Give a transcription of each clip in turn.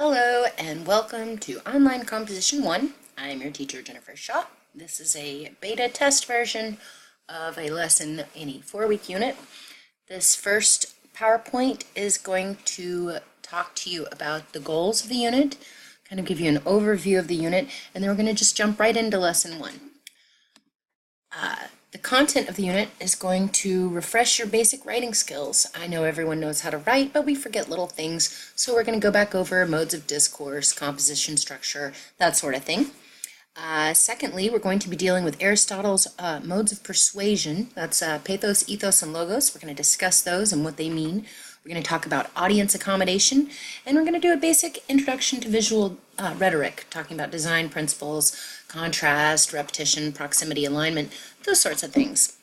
Hello and welcome to Online Composition 1. I'm your teacher, Jennifer Shaw. This is a beta test version of a lesson in a 4-week unit. This first PowerPoint is going to talk to you about the goals of the unit, kind of give you an overview of the unit, and then we're going to just jump right into lesson 1. The content of the unit is going to refresh your basic writing skills. I know everyone knows how to write, but we forget little things, so we're going to go back over modes of discourse, composition structure, that sort of thing. Secondly, we're going to be dealing with Aristotle's modes of persuasion. That's pathos, ethos, and logos. We're going to discuss those and what they mean. We're going to talk about audience accommodation, and we're going to do a basic introduction to visual rhetoric, talking about design principles, contrast, repetition, proximity, alignment, those sorts of things.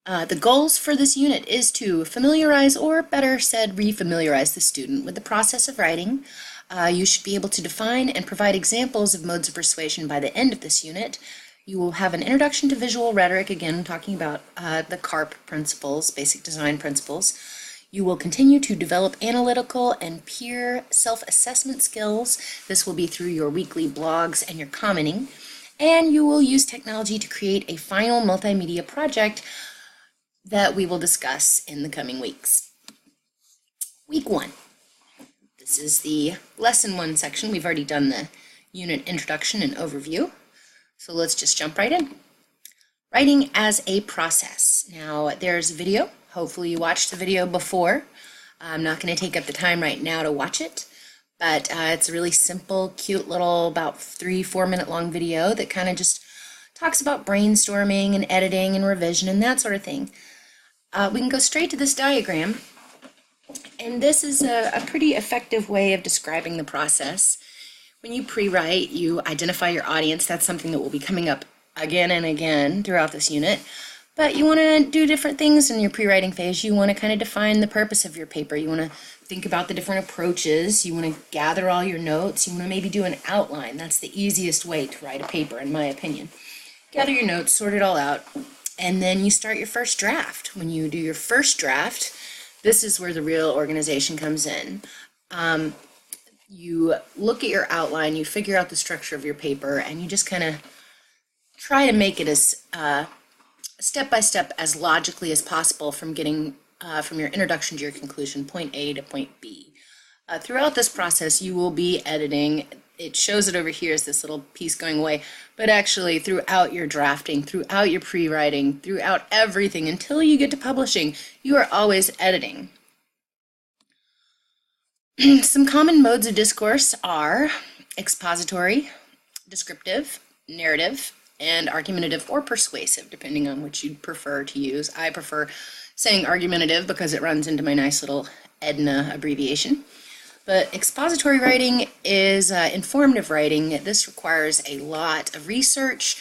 The goals for this unit is to familiarize, or better said, refamiliarize the student with the process of writing. You should be able to define and provide examples of modes of persuasion by the end of this unit. You will have an introduction to visual rhetoric, again talking about the CARP principles, basic design principles. You will continue to develop analytical and peer self-assessment skills. This will be through your weekly blogs and your commenting. And you will use technology to create a final multimedia project that we will discuss in the coming weeks. Week 1. This is the lesson 1 section. We've already done the unit introduction and overview. So let's just jump right in. Writing as a process. Now there's a video. Hopefully you watched the video before. I'm not going to take up the time right now to watch it, but it's a really simple, cute little about 3-4 minute long video that kind of just talks about brainstorming and editing and revision and that sort of thing. We can go straight to this diagram, and this is a pretty effective way of describing the process. When you pre-write, you identify your audience. That's something that will be coming up again and again throughout this unit. But you want to do different things in your pre-writing phase. You want to kind of define the purpose of your paper. You want to think about the different approaches. You want to gather all your notes. You want to maybe do an outline. That's the easiest way to write a paper, in my opinion. Gather your notes, sort it all out, and then you start your first draft. When you do your first draft, this is where the real organization comes in. You look at your outline, you figure out the structure of your paper, and you just kind of try to make it as step by step, as logically as possible from getting from your introduction to your conclusion, point A to point B. Throughout this process, you will be editing. It shows it over here as this little piece going away, but actually throughout your drafting, throughout your pre-writing, throughout everything, until you get to publishing, you are always editing. Some common modes of discourse are expository, descriptive, narrative, and argumentative or persuasive, depending on which you'd prefer to use. I prefer saying argumentative because it runs into my nice little EDNA abbreviation. But expository writing is informative writing. This requires a lot of research.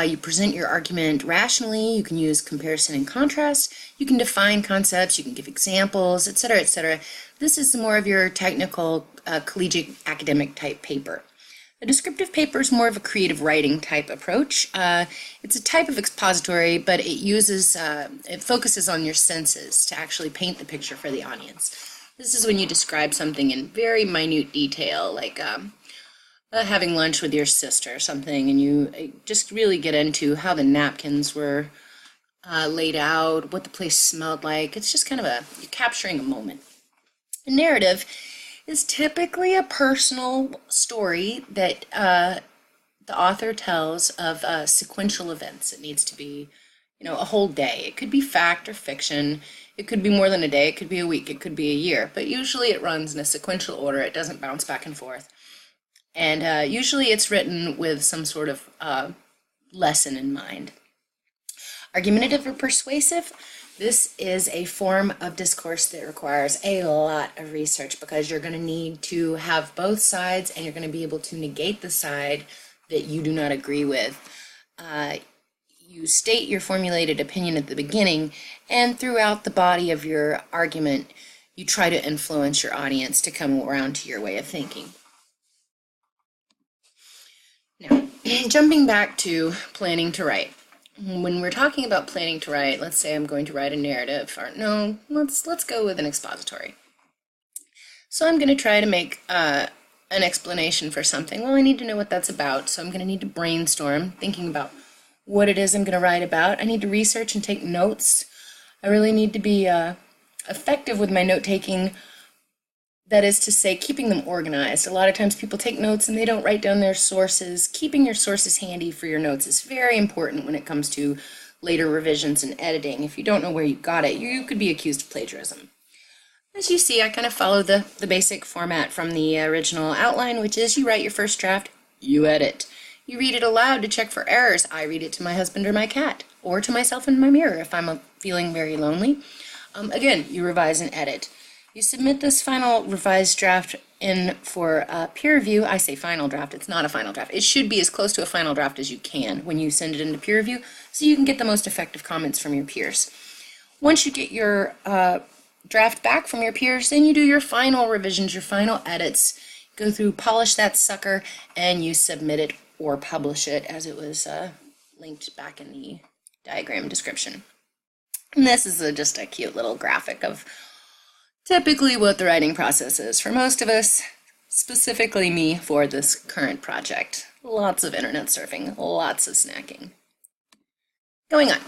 You present your argument rationally. You can use comparison and contrast. You can define concepts. You can give examples, etc., etc. This is more of your technical, collegiate, academic type paper. A descriptive paper is more of a creative writing type approach. It's a type of expository, but it focuses on your senses to actually paint the picture for the audience. This is when you describe something in very minute detail, like having lunch with your sister or something, and you just really get into how the napkins were laid out, what the place smelled like. It's just kind of you're capturing a moment. A narrative is typically a personal story that the author tells of sequential events. It needs to be, a whole day. It could be fact or fiction. It could be more than a day. It could be a week. It could be a year. But usually it runs in a sequential order. It doesn't bounce back and forth. And usually it's written with some sort of lesson in mind. Argumentative or persuasive? This is a form of discourse that requires a lot of research because you're going to need to have both sides, and you're going to be able to negate the side that you do not agree with. You state your formulated opinion at the beginning, and throughout the body of your argument, you try to influence your audience to come around to your way of thinking. Now, jumping back to planning to write. When we're talking about planning to write, let's say I'm going to write a narrative, or no, let's go with an expository. So I'm going to try to make an explanation for something. Well, I need to know what that's about, so I'm going to need to brainstorm, thinking about what it is I'm going to write about. I need to research and take notes. I really need to be effective with my note-taking. That is to say, keeping them organized. A lot of times people take notes and they don't write down their sources. Keeping your sources handy for your notes is very important when it comes to later revisions and editing. If you don't know where you got it, you could be accused of plagiarism. As you see, I kind of follow the basic format from the original outline, which is you write your first draft, you edit. You read it aloud to check for errors. I read it to my husband or my cat, or to myself in my mirror if I'm feeling very lonely. Again, you revise and edit. You submit this final revised draft in for peer review. I say final draft, it's not a final draft. It should be as close to a final draft as you can when you send it into peer review so you can get the most effective comments from your peers. Once you get your draft back from your peers, then you do your final revisions, your final edits, go through, polish that sucker, and you submit it or publish it as it was linked back in the diagram description. And this is just a cute little graphic of typically what the writing process is for most of us, specifically me for this current project. Lots of internet surfing, lots of snacking. Going on.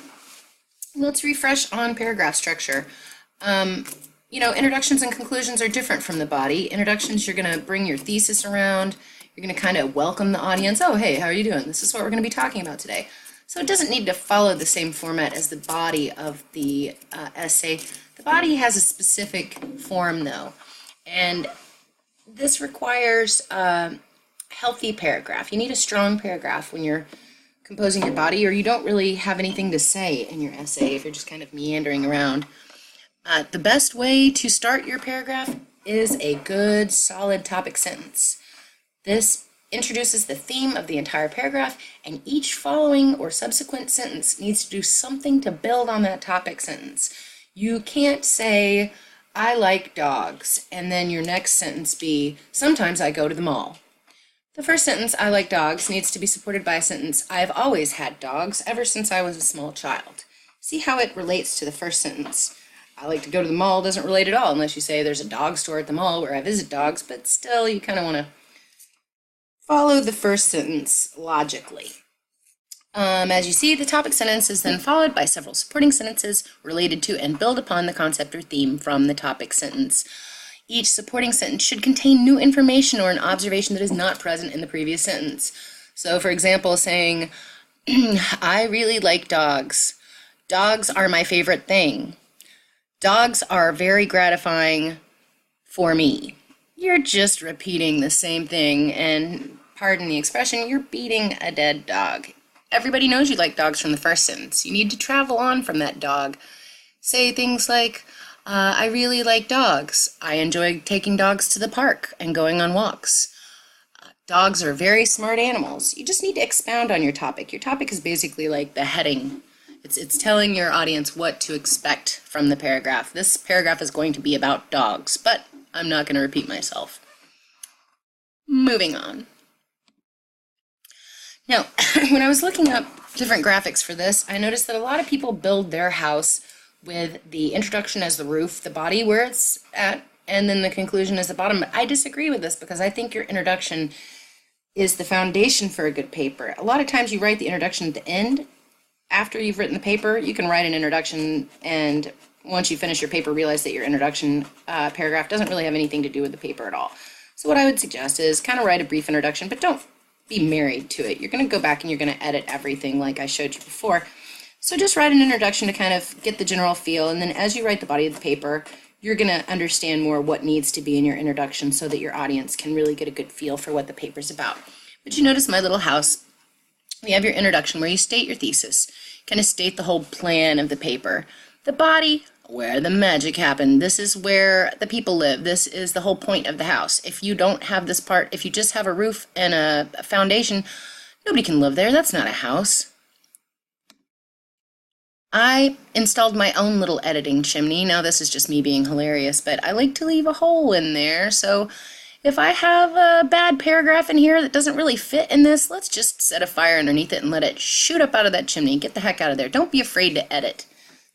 Let's refresh on paragraph structure. You know, introductions and conclusions are different from the body. Introductions, you're going to bring your thesis around. You're going to kind of welcome the audience. Oh, hey, how are you doing? This is what we're going to be talking about today. So it doesn't need to follow the same format as the body of the essay. The body has a specific form, though, and this requires a healthy paragraph. You need a strong paragraph when you're composing your body, or you don't really have anything to say in your essay if you're just kind of meandering around. The best way to start your paragraph is a good, solid topic sentence. This introduces the theme of the entire paragraph, and each following or subsequent sentence needs to do something to build on that topic sentence. You can't say, I like dogs, and then your next sentence be, sometimes I go to the mall. The first sentence, I like dogs, needs to be supported by a sentence, I've always had dogs ever since I was a small child. See how it relates to the first sentence. I like to go to the mall doesn't relate at all unless you say there's a dog store at the mall where I visit dogs, but still you kind of want to follow the first sentence logically. As you see, the topic sentence is then followed by several supporting sentences related to and build upon the concept or theme from the topic sentence. Each supporting sentence should contain new information or an observation that is not present in the previous sentence. So, for example, saying, I really like dogs. Dogs are my favorite thing. Dogs are very gratifying for me. You're just repeating the same thing, and pardon the expression, you're beating a dead dog. Everybody knows you like dogs from the first sentence. You need to travel on from that dog. Say things like, I really like dogs. I enjoy taking dogs to the park and going on walks. Dogs are very smart animals. You just need to expound on your topic. Your topic is basically like the heading. It's telling your audience what to expect from the paragraph. This paragraph is going to be about dogs, but I'm not going to repeat myself. Moving on. Now, when I was looking up different graphics for this, I noticed that a lot of people build their house with the introduction as the roof, the body where it's at, and then the conclusion as the bottom. But I disagree with this because I think your introduction is the foundation for a good paper. A lot of times you write the introduction at the end. After you've written the paper, you can write an introduction, and once you finish your paper, realize that your introduction paragraph doesn't really have anything to do with the paper at all. So what I would suggest is kind of write a brief introduction, but don't be married to it. You're going to go back and you're going to edit everything like I showed you before. So just write an introduction to kind of get the general feel, and then as you write the body of the paper, you're going to understand more what needs to be in your introduction so that your audience can really get a good feel for what the paper's about. But you notice my little house. We have your introduction where you state your thesis, kind of state the whole plan of the paper. The body, where the magic happened. This is where the people live. This is the whole point of the house. If you don't have this part, if you just have a roof and a foundation, nobody can live there. That's not a house. I installed my own little editing chimney. Now this is just me being hilarious, but I like to leave a hole in there, so if I have a bad paragraph in here that doesn't really fit in this, let's just set a fire underneath it and let it shoot up out of that chimney. Get the heck out of there. Don't be afraid to edit.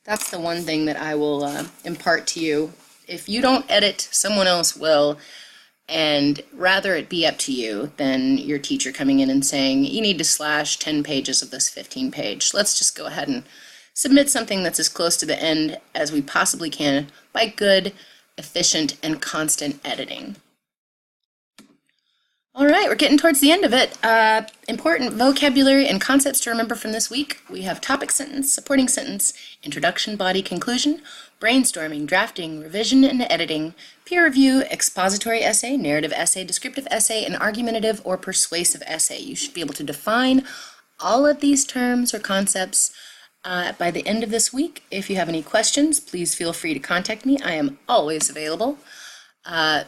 That's the one thing that I will impart to you If you don't edit, someone else will, and rather it be up to you than your teacher coming in and saying, you need to slash 10 pages of this 15 page. Let's just go ahead and submit something that's as close to the end as we possibly can by good, efficient, and constant editing. All right, we're getting towards the end of it. Important vocabulary and concepts to remember from this week. We have topic sentence, supporting sentence, introduction, body, conclusion, brainstorming, drafting, revision and editing, peer review, expository essay, narrative essay, descriptive essay, and argumentative or persuasive essay. You should be able to define all of these terms or concepts by the end of this week. If you have any questions, please feel free to contact me. I am always available.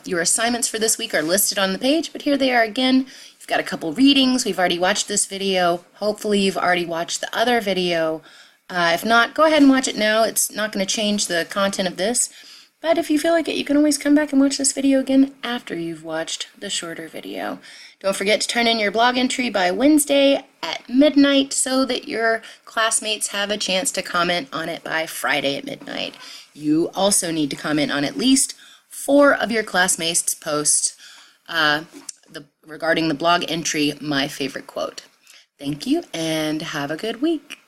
Your assignments for this week are listed on the page, but here they are again. You've got a couple readings. We've already watched this video. Hopefully you've already watched the other video. If not, go ahead and watch it now. It's not going to change the content of this, but if you feel like it, you can always come back and watch this video again after you've watched the shorter video. Don't forget to turn in your blog entry by Wednesday at midnight so that your classmates have a chance to comment on it by Friday at midnight. You also need to comment on at least 4 of your classmates' posts regarding the blog entry, My Favorite Quote. Thank you and have a good week.